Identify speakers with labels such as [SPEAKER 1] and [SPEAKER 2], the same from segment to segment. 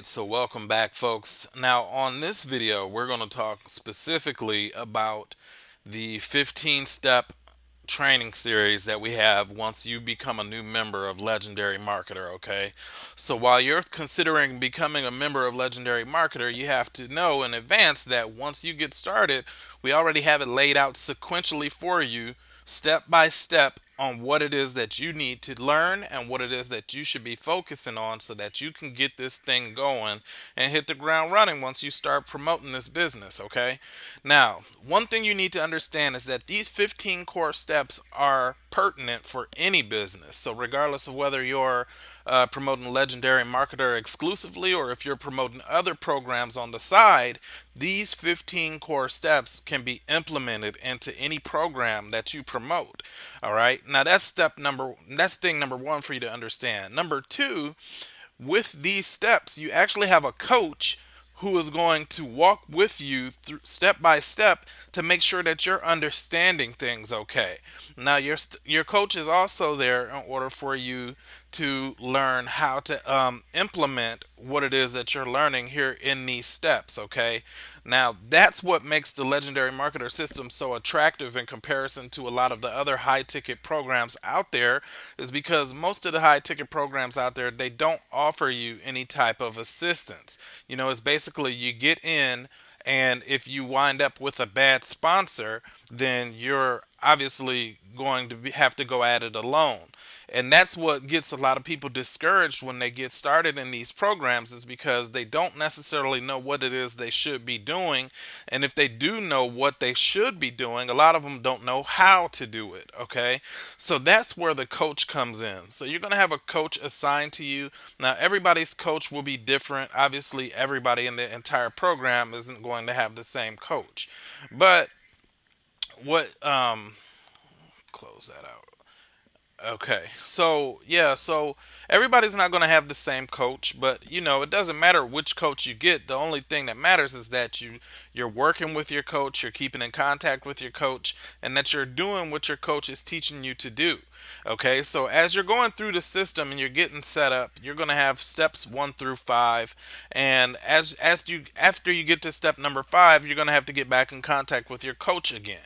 [SPEAKER 1] right, so welcome back, folks. Now, on this video, we're going to talk specifically about the 15 step training series that we have once you become a new member of Legendary Marketer, okay? So, while you're considering becoming a member of Legendary Marketer, you have to know in advance that once you get started, we already have it laid out sequentially for you, step by step, on what it is that you need to learn and what it is that you should be focusing on so that you can get this thing going and hit the ground running once you start promoting this business, okay? Now, one thing you need to understand is that these 15 core steps are pertinent for any business. So, regardless of whether you're promoting Legendary Marketer exclusively or if you're promoting other programs on the side, these 15 core steps can be implemented into any program that you promote. All right. Now that's thing number one for you to understand. Number two, with these steps, you actually have a coach who is going to walk with you through step by step to make sure that you're understanding things okay. Now, your coach is also there in order for you to learn how to implement what it is that you're learning here in these steps, okay? Now, that's what makes the Legendary Marketer system so attractive in comparison to a lot of the other high ticket programs out there, is because most of the high ticket programs out there, they don't offer you any type of assistance. It's basically you get in, and if you wind up with a bad sponsor, then you're obviously going to have to go at it alone. And that's what gets a lot of people discouraged when they get started in these programs, is because they don't necessarily know what it is they should be doing. And if they do know what they should be doing, a lot of them don't know how to do it. Okay. So that's where the coach comes in. So you're going to have a coach assigned to you. Now, everybody's coach will be different. Obviously, everybody in the entire program isn't going to have the same coach. But close that out. Okay. So, yeah, so everybody's not going to have the same coach, but it doesn't matter which coach you get. The only thing that matters is that you're working with your coach, you're keeping in contact with your coach, and that you're doing what your coach is teaching you to do. Okay? So, as you're going through the system and you're getting set up, you're going to have steps 1 through 5, and as you after you get to step number 5, you're going to have to get back in contact with your coach again.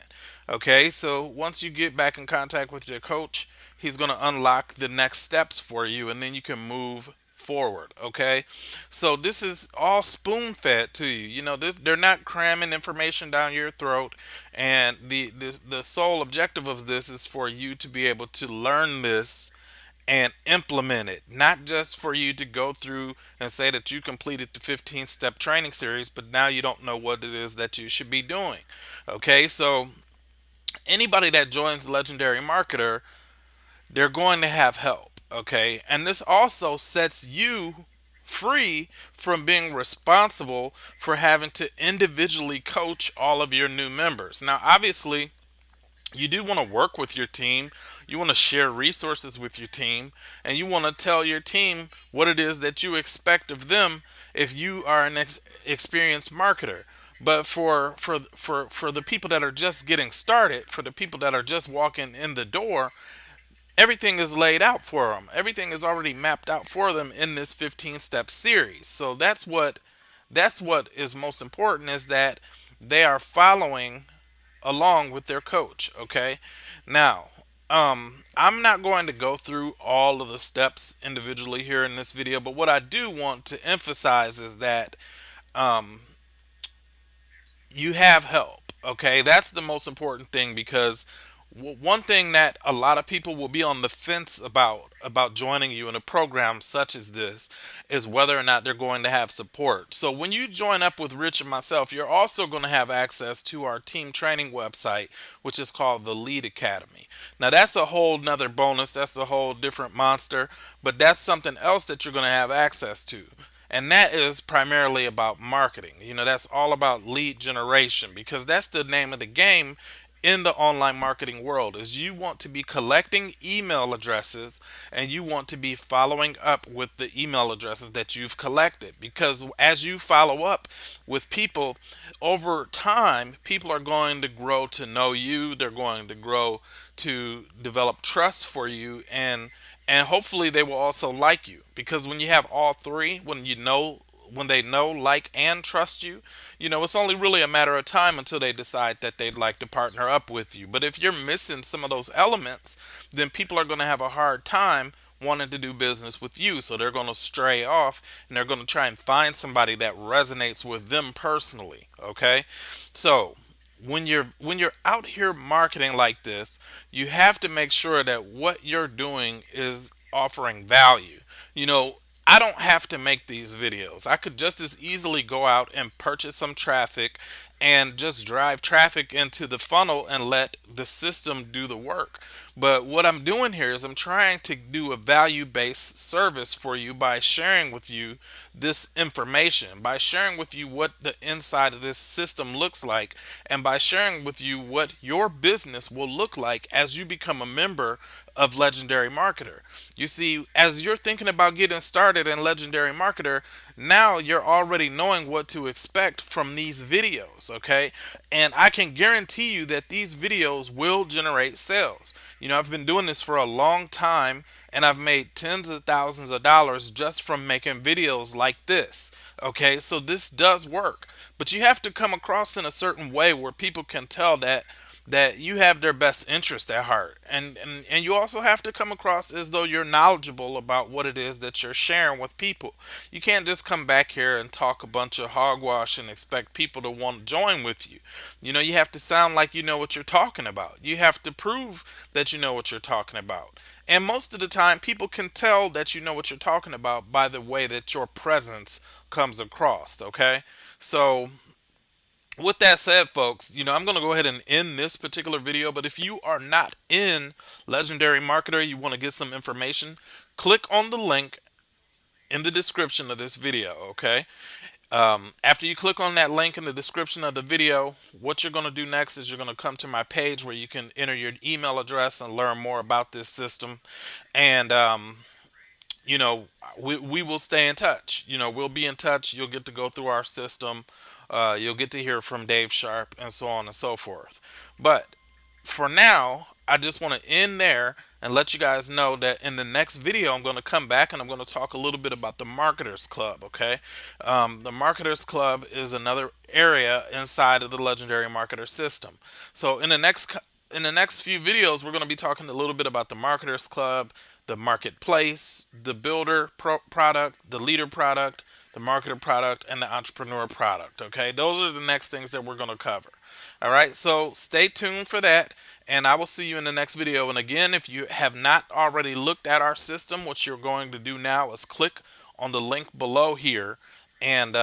[SPEAKER 1] Okay, so once you get back in contact with your coach, he's going to unlock the next steps for you, and then you can move forward. Okay, so this is all spoon fed to you. They're not cramming information down your throat, and the sole objective of this is for you to be able to learn this and implement it, not just for you to go through and say that you completed the 15 step training series, but now you don't know what it is that you should be doing. Okay, so anybody that joins Legendary Marketer, they're going to have help. Okay, and this also sets you free from being responsible for having to individually coach all of your new members. Now, obviously, you do want to work with your team, you want to share resources with your team, and you want to tell your team what it is that you expect of them if you are an experienced marketer. But for the people that are just getting started, for the people that are just walking in the door, everything is laid out for them. Everything is already mapped out for them in this 15 step series. So that's what is most important, is that they are following along with their coach. Okay, now I'm not going to go through all of the steps individually here in this video, but what I do want to emphasize is that um, you have help. Okay, that's the most important thing, because one thing that a lot of people will be on the fence about joining you in a program such as this is whether or not they're going to have support. So when you join up with Rich and myself, you're also going to have access to our team training website, which is called the Lead Academy. Now, that's a whole nother bonus, that's a whole different monster, but that's something else that you're going to have access to, and that is primarily about marketing. That's all about lead generation, because that's the name of the game in the online marketing world. Is you want to be collecting email addresses, and you want to be following up with the email addresses that you've collected, because as you follow up with people over time, people are going to grow to know you, they're going to grow to develop trust for you, and hopefully they will also like you, because when you have all three, when you know when they know, like, and trust you, it's only really a matter of time until they decide that they'd like to partner up with you. But if you're missing some of those elements, then people are going to have a hard time wanting to do business with you. So they're going to stray off and they're going to try and find somebody that resonates with them personally. Okay. So when you're out here marketing like this, you have to make sure that what you're doing is offering value. You know, I don't have to make these videos. I could just as easily go out and purchase some traffic and just drive traffic into the funnel and let the system do the work. But what I'm doing here is I'm trying to do a value based service for you by sharing with you this information, by sharing with you what the inside of this system looks like, and by sharing with you what your business will look like as you become a member of Legendary Marketer. You see, as you're thinking about getting started in Legendary Marketer, now you're already knowing what to expect from these videos, okay? And I can guarantee you that these videos will generate sales. I've been doing this for a long time and I've made tens of thousands of dollars just from making videos like this. Okay, so this does work, but you have to come across in a certain way where people can tell that you have their best interest at heart, and you also have to come across as though you're knowledgeable about what it is that you're sharing with people. You can't just come back here and talk a bunch of hogwash and expect people to want to join with you. You have to sound like you know what you're talking about. You have to prove that you know what you're talking about. And most of the time, people can tell that you know what you're talking about by the way that your presence comes across, okay? So, with that said, folks, I'm going to go ahead and end this particular video. But if you are not in Legendary Marketer, you want to get some information, click on the link in the description of this video, okay? After you click on that link in the description of the video, what you're going to do next is you're going to come to my page where you can enter your email address and learn more about this system. And you know, we will stay in touch. We'll be in touch. You'll get to go through our system. You'll get to hear from Dave Sharpe and so on and so forth. But for now, I just want to end there and let you guys know that in the next video, I'm going to come back and I'm going to talk a little bit about the Marketers Club. Okay, the Marketers Club is another area inside of the Legendary Marketer system. So in the next few videos, we're going to be talking a little bit about the Marketers Club, the marketplace, the builder product, the leader product, the marketer product, and the entrepreneur product. Okay, those are the next things that we're going to cover. All right, so stay tuned for that, and I will see you in the next video. And again, if you have not already looked at our system, what you're going to do now is click on the link below here and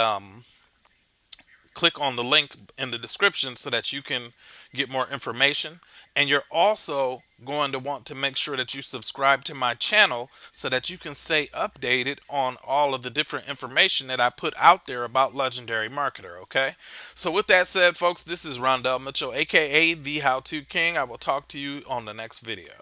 [SPEAKER 1] click on the link in the description so that you can get more information. And you're also going to want to make sure that you subscribe to my channel so that you can stay updated on all of the different information that I put out there about Legendary Marketer, okay? So with that said, folks, this is Rondell Mitchell, aka the How To King. I will talk to you on the next video.